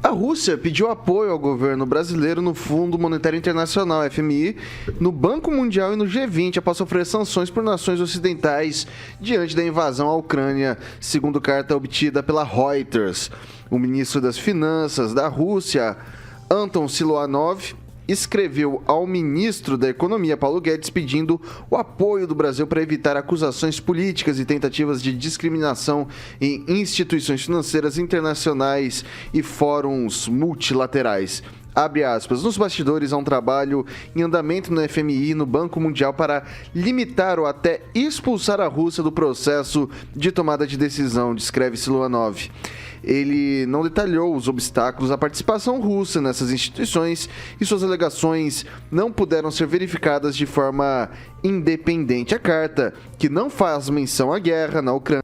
A Rússia pediu apoio ao governo brasileiro no Fundo Monetário Internacional, FMI, no Banco Mundial e no G20 após sofrer sanções por nações ocidentais diante da invasão à Ucrânia, segundo carta obtida pela Reuters. O ministro das Finanças da Rússia, Anton Siluanov, escreveu ao ministro da Economia, Paulo Guedes, pedindo o apoio do Brasil para evitar acusações políticas e tentativas de discriminação em instituições financeiras internacionais e fóruns multilaterais. Abre aspas, nos bastidores há um trabalho em andamento no FMI e no Banco Mundial para limitar ou até expulsar a Rússia do processo de tomada de decisão, descreve Siluanov. Ele não detalhou os obstáculos à participação russa nessas instituições e suas alegações não puderam ser verificadas de forma independente. A carta, que não faz menção à guerra na Ucrânia,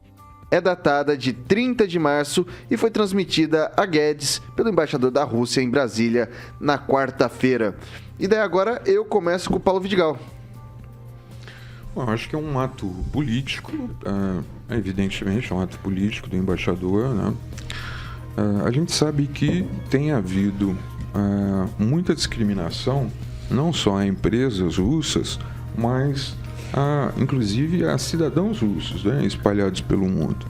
é datada de 30 de março e foi transmitida a Guedes pelo embaixador da Rússia em Brasília na quarta-feira. E daí agora eu começo com o Paulo Vidigal. Bom, acho que é um ato político, evidentemente é um ato político do embaixador, né? A gente sabe que tem havido muita discriminação, não só a empresas russas, mas inclusive a cidadãos russos, né, espalhados pelo mundo.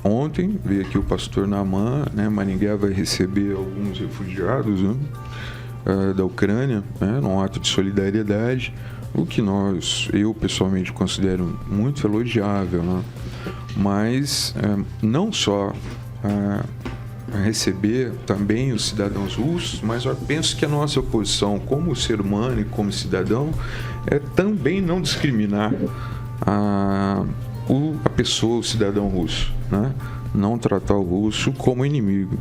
Ontem veio aqui o pastor Naman, né, Maringá vai receber alguns refugiados, né, da Ucrânia, né, num ato de solidariedade, o que eu pessoalmente considero muito elogiável, né, mas não só receber também os cidadãos russos, mas eu penso que a nossa posição como ser humano e como cidadão é também não discriminar a pessoa, o cidadão russo, né? Não tratar o russo como inimigo.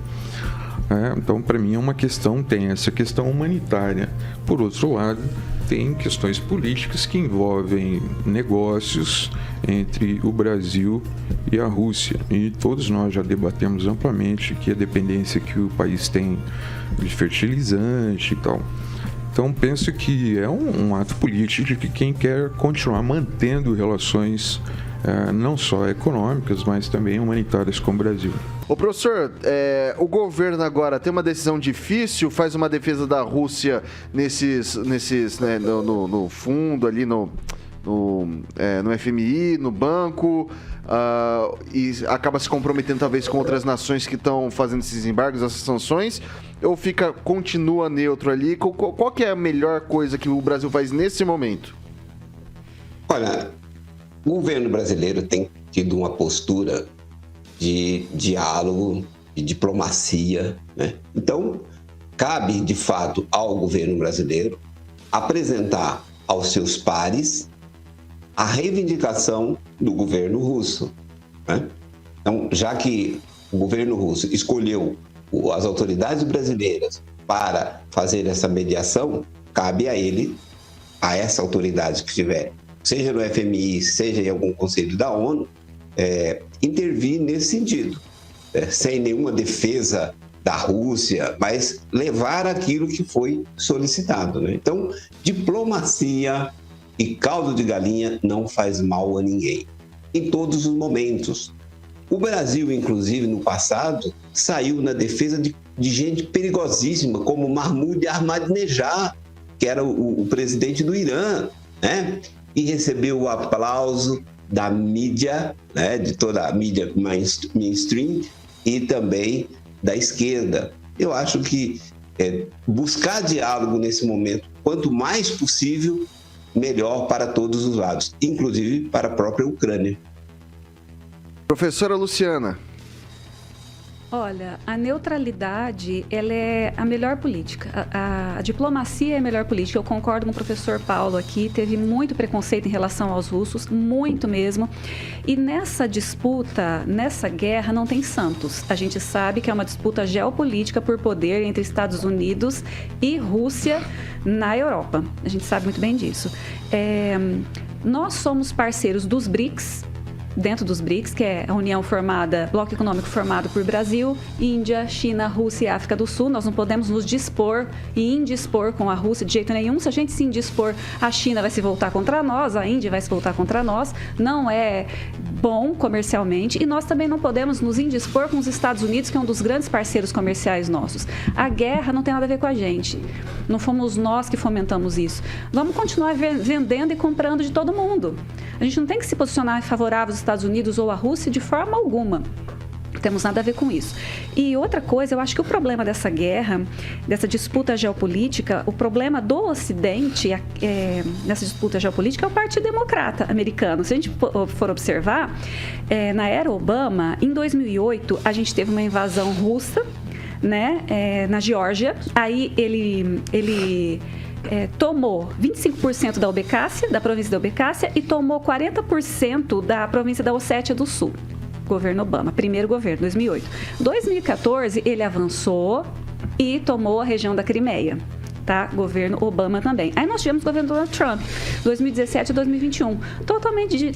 Então, para mim, é uma questão, tem essa questão humanitária. Por outro lado, tem questões políticas que envolvem negócios entre o Brasil e a Rússia. E todos nós já debatemos amplamente que a dependência que o país tem de fertilizante e tal. Então, penso que é um ato político de que quem quer continuar mantendo relações não só econômicas, mas também humanitárias com o Brasil. Ô professor, o governo agora tem uma decisão difícil, faz uma defesa da Rússia nesses né, no fundo ali, no FMI, no banco, e acaba se comprometendo talvez com outras nações que estão fazendo esses embargos, essas sanções, ou continua neutro ali? Qual que é a melhor coisa que o Brasil faz nesse momento? Olha, o governo brasileiro tem tido uma postura de diálogo, de diplomacia, né? Então, cabe, de fato, ao governo brasileiro apresentar aos seus pares a reivindicação do governo russo, né? Então, já que o governo russo escolheu as autoridades brasileiras para fazer essa mediação, cabe a essa autoridade que estiver, seja no FMI, seja em algum conselho da ONU, intervir nesse sentido, sem nenhuma defesa da Rússia, mas levar aquilo que foi solicitado, né? Então, diplomacia e caldo de galinha não faz mal a ninguém, em todos os momentos. O Brasil, inclusive, no passado, saiu na defesa de gente perigosíssima, como Mahmoud Ahmadinejad, que era o presidente do Irã, né? E recebeu o aplauso da mídia, né? De toda a mídia mainstream e também da esquerda. Eu acho que buscar diálogo nesse momento, quanto mais possível, melhor para todos os lados, inclusive para a própria Ucrânia. Professora Luciana. Olha, a neutralidade, ela é a melhor política. A diplomacia é a melhor política. Eu concordo com o professor Paulo aqui. Teve muito preconceito em relação aos russos, muito mesmo. E nessa disputa, nessa guerra, não tem santos. A gente sabe que é uma disputa geopolítica por poder entre Estados Unidos e Rússia na Europa. A gente sabe muito bem disso. Nós somos parceiros dos BRICS, dentro dos BRICS, que é a união formada, bloco econômico formado por Brasil, Índia, China, Rússia e África do Sul. Nós não podemos nos dispor e indispor com a Rússia de jeito nenhum. Se a gente se indispor, a China vai se voltar contra nós, a Índia vai se voltar contra nós. Não é bom comercialmente, e nós também não podemos nos indispor com os Estados Unidos, que é um dos grandes parceiros comerciais nossos. A guerra não tem nada a ver com a gente. Não fomos nós que fomentamos isso. Vamos continuar vendendo e comprando de todo mundo. A gente não tem que se posicionar favorável aos Estados Unidos ou à Rússia de forma alguma. Não temos nada a ver com isso. E outra coisa, eu acho que o problema dessa guerra, dessa disputa geopolítica, o problema do Ocidente nessa disputa geopolítica é o Partido Democrata americano. Se a gente for observar, na era Obama, em 2008, a gente teve uma invasão russa, né, na Geórgia. Aí ele tomou 25% da Abcásia, da província da Abcásia, e tomou 40% da província da Ossétia do Sul. Governo Obama, primeiro governo, 2008. 2014, ele avançou e tomou a região da Crimeia, tá? Governo Obama também. Aí nós tivemos o governo Donald Trump, 2017 e 2021, totalmente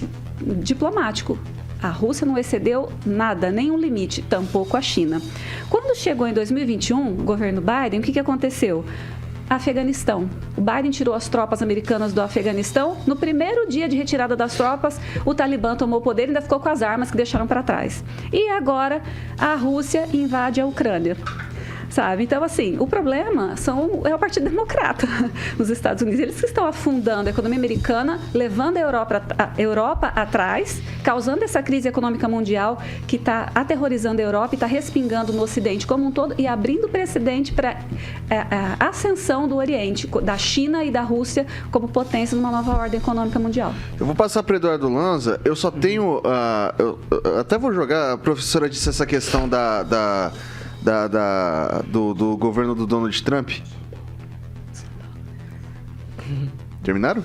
diplomático. A Rússia não excedeu nada, nenhum limite, tampouco a China. Quando chegou em 2021, o governo Biden, o que aconteceu? Afeganistão. O Biden tirou as tropas americanas do Afeganistão. No primeiro dia de retirada das tropas, o Talibã tomou o poder e ainda ficou com as armas que deixaram para trás. E agora a Rússia invade a Ucrânia. Sabe? Então, assim, o problema é o Partido Democrata nos Estados Unidos. Eles que estão afundando a economia americana, levando a Europa atrás, causando essa crise econômica mundial que está aterrorizando a Europa e está respingando no Ocidente como um todo e abrindo precedente para a ascensão do Oriente, da China e da Rússia como potência numa nova ordem econômica mundial. Eu vou passar para Eduardo Lanza. Eu só tenho... eu até vou jogar... A professora disse essa questão do governo do Donald Trump. Terminaram?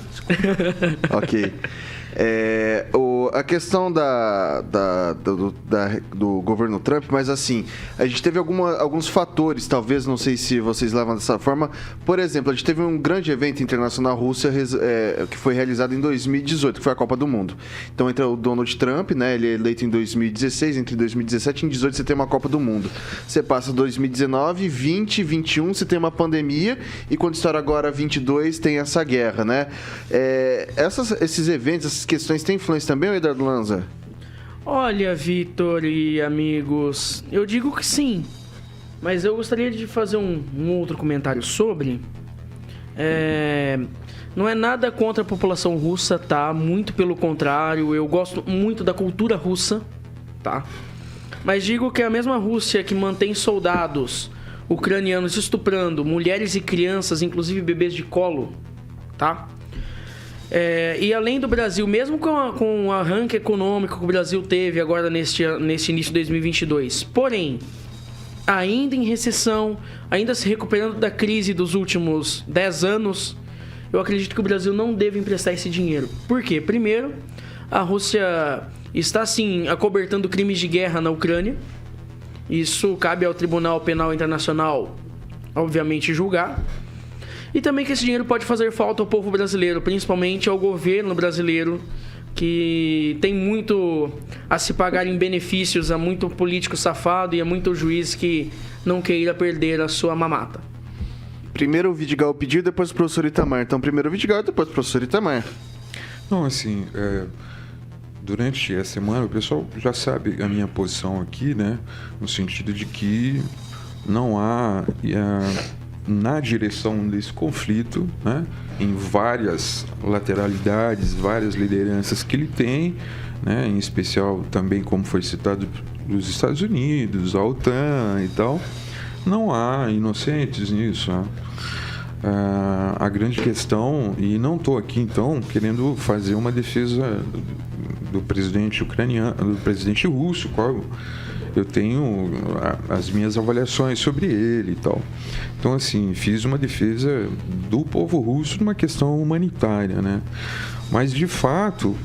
Ok. A questão do governo Trump, mas assim, a gente teve alguns fatores, talvez, não sei se vocês levam dessa forma. Por exemplo, a gente teve um grande evento internacional na Rússia que foi realizado em 2018, que foi a Copa do Mundo. Então entra o Donald Trump, né? Ele é eleito em 2016, entre 2017 e 2018 você tem uma Copa do Mundo. Você passa 2019, 20, 21, você tem uma pandemia, e quando estoura agora 22, tem essa guerra, né? Esses eventos, essas questões têm influência também, ou Eduardo Lanza? Olha, Vitor e amigos, eu digo que sim, mas eu gostaria de fazer um outro comentário sobre. Não é nada contra a população russa, tá? Muito pelo contrário, eu gosto muito da cultura russa, tá? Mas digo que a mesma Rússia que mantém soldados ucranianos estuprando mulheres e crianças, inclusive bebês de colo, tá? E além do Brasil, mesmo com o arranque econômico que o Brasil teve agora nesse início de 2022, porém, ainda em recessão, ainda se recuperando da crise dos últimos 10 anos, eu acredito que o Brasil não deve emprestar esse dinheiro. Por quê? Primeiro, a Rússia está, sim, acobertando crimes de guerra na Ucrânia. Isso cabe ao Tribunal Penal Internacional, obviamente, julgar. E também que esse dinheiro pode fazer falta ao povo brasileiro, principalmente ao governo brasileiro, que tem muito a se pagar em benefícios a muito político safado e a muito juiz que não queira perder a sua mamata. Primeiro o Vidigal pediu, depois o professor Itamar. Então, primeiro o Vidigal, depois o professor Itamar. Não, assim, durante a semana, o pessoal já sabe a minha posição aqui, né? No sentido de que não há... na direção desse conflito, né, em várias lateralidades, várias lideranças que ele tem, né, em especial também, como foi citado, dos Estados Unidos, a OTAN e tal, não há inocentes nisso. Né? A grande questão, e não estou aqui então querendo fazer uma defesa do presidente ucraniano, do presidente russo, qual eu tenho as minhas avaliações sobre ele e tal. Então, assim, fiz uma defesa do povo russo numa questão humanitária, né? Mas, de fato,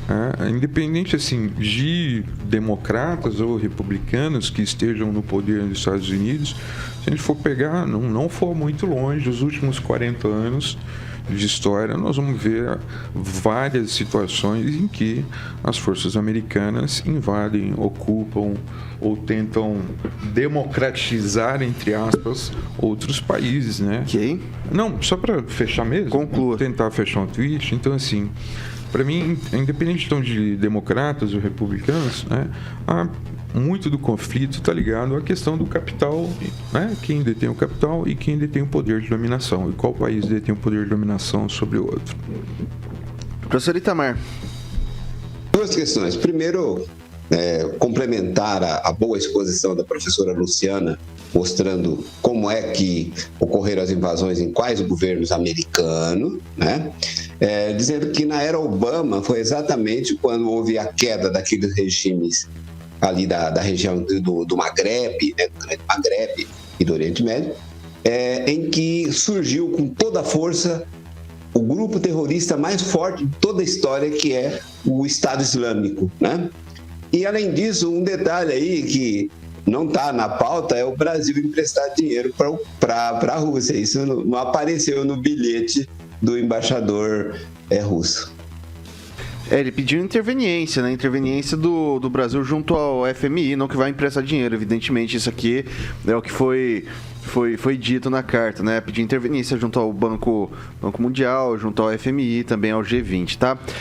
independente, assim, de democratas ou republicanos que estejam no poder nos Estados Unidos, se a gente for pegar, não for muito longe, os últimos 40 anos de história, nós vamos ver várias situações em que as forças americanas invadem, ocupam ou tentam democratizar, entre aspas, outros países, né? Ok. Não, só para fechar mesmo. Conclua. Tentar fechar um tweet. Então, assim, para mim, independente então de democratas ou republicanos, né, muito do conflito está ligado à questão do capital, né, quem detém o capital e quem detém o poder de dominação, e qual país detém o poder de dominação sobre o outro. Professor Itamar. Duas questões. Primeiro, complementar a boa exposição da professora Luciana, mostrando como é que ocorreram as invasões em quais governos americanos, né? Dizendo que na era Obama foi exatamente quando houve a queda daqueles regimes ali da região do Maghreb, né, do Grande Maghreb e do Oriente Médio, em que surgiu com toda a força o grupo terrorista mais forte de toda a história, que é o Estado Islâmico, né? E, além disso, um detalhe aí que não está na pauta é o Brasil emprestar dinheiro para a Rússia. Isso não apareceu no bilhete do embaixador russo. Ele pediu interveniência, né? Interveniência do Brasil junto ao FMI, não que vai emprestar dinheiro, evidentemente. Isso aqui é o que foi dito na carta, né? Pedir interveniência junto ao Banco Mundial, junto ao FMI, também ao G20, tá?